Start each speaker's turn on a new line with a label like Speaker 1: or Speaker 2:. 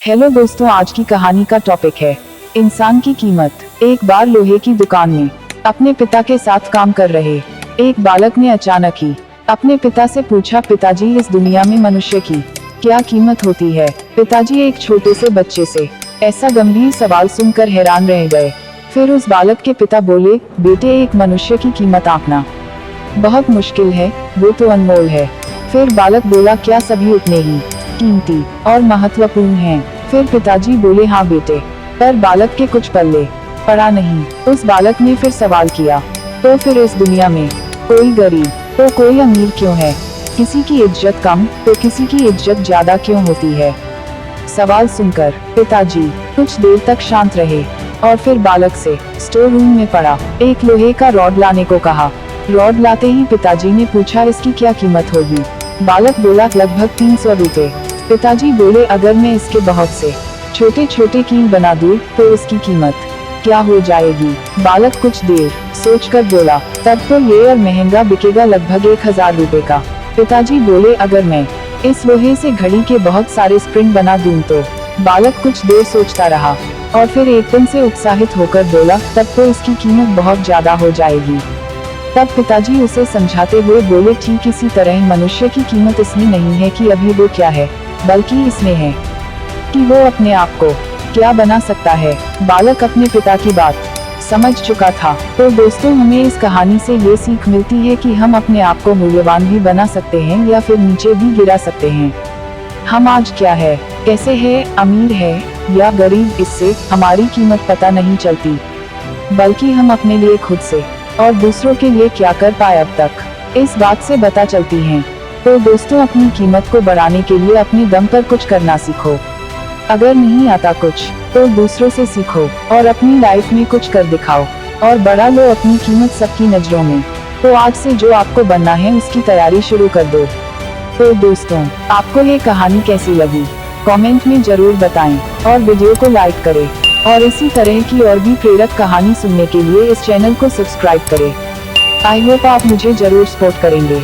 Speaker 1: Hello दोस्तों, आज की कहानी का टॉपिक है इंसान की कीमत। एक बार लोहे की दुकान में अपने पिता के साथ काम कर रहे एक बालक ने अचानक ही अपने पिता से पूछा, पिताजी, इस दुनिया में मनुष्य की क्या कीमत होती है? पिताजी एक छोटे से बच्चे से ऐसा गंभीर सवाल सुनकर हैरान रह गए। फिर उस बालक के पिता बोले, बेटे, एक मनुष्य की कीमत आंकना बहुत मुश्किल है, वो तो अनमोल है। फिर बालक बोला, क्या सभी उतने ही कीमती और महत्वपूर्ण हैं? फिर पिताजी बोले, हाँ बेटे। पर बालक के कुछ पल्ले पड़ा नहीं। उस बालक ने फिर सवाल किया, तो फिर इस दुनिया में कोई गरीब तो कोई अमीर क्यों है? किसी की इज्जत कम तो किसी की इज्जत ज्यादा क्यों होती है? सवाल सुनकर पिताजी कुछ देर तक शांत रहे और फिर बालक से स्टोर रूम में पड़ा एक लोहे का रॉड लाने को कहा। रॉड लाते ही पिताजी ने पूछा, इसकी क्या कीमत होगी? बालक बोला, लगभग 300 रुपए। पिताजी बोले, अगर मैं इसके बहुत से छोटे छोटे कील बना दूं, तो इसकी कीमत क्या हो जाएगी? बालक कुछ देर सोचकर बोला, तब तो ये और महंगा बिकेगा, लगभग 1000 रुपए का। पिताजी बोले, अगर मैं इस लोहे से घड़ी के बहुत सारे स्प्रिंग बना दूं तो? बालक कुछ देर सोचता रहा और फिर एकदम से उत्साहित होकर बोला, तब तो इसकी कीमत बहुत ज्यादा हो जाएगी। तब पिताजी उसे समझाते हुए बोले, ठीक इसी तरह मनुष्य की कीमत इसमें नहीं है कि अभी वो क्या है, बल्कि इसमें है कि वो अपने आप को क्या बना सकता है। बालक अपने पिता की बात समझ चुका था। तो दोस्तों, हमें इस कहानी से ये सीख मिलती है कि हम अपने आप को मूल्यवान भी बना सकते हैं या फिर नीचे भी गिरा सकते हैं। हम आज क्या है, कैसे है, अमीर है या गरीब, इससे हमारी कीमत पता नहीं चलती, बल्कि हम अपने लिए खुद से और दूसरों के लिए क्या कर पाए अब तक, इस बात से पता चलती हैं। तो दोस्तों, अपनी कीमत को बढ़ाने के लिए अपने दम पर कुछ करना सीखो। अगर नहीं आता कुछ तो दूसरों से सीखो और अपनी लाइफ में कुछ कर दिखाओ और बढ़ा लो अपनी कीमत सबकी नजरों में। तो आज से जो आपको बनना है उसकी तैयारी शुरू कर दो। तो दोस्तों, आपको ये कहानी कैसी लगी कमेंट में जरूर बताएं और वीडियो को लाइक करें और इसी तरह की और भी प्रेरक कहानी सुनने के लिए इस चैनल को सब्सक्राइब करें। आई होप आप मुझे जरूर सपोर्ट करेंगे।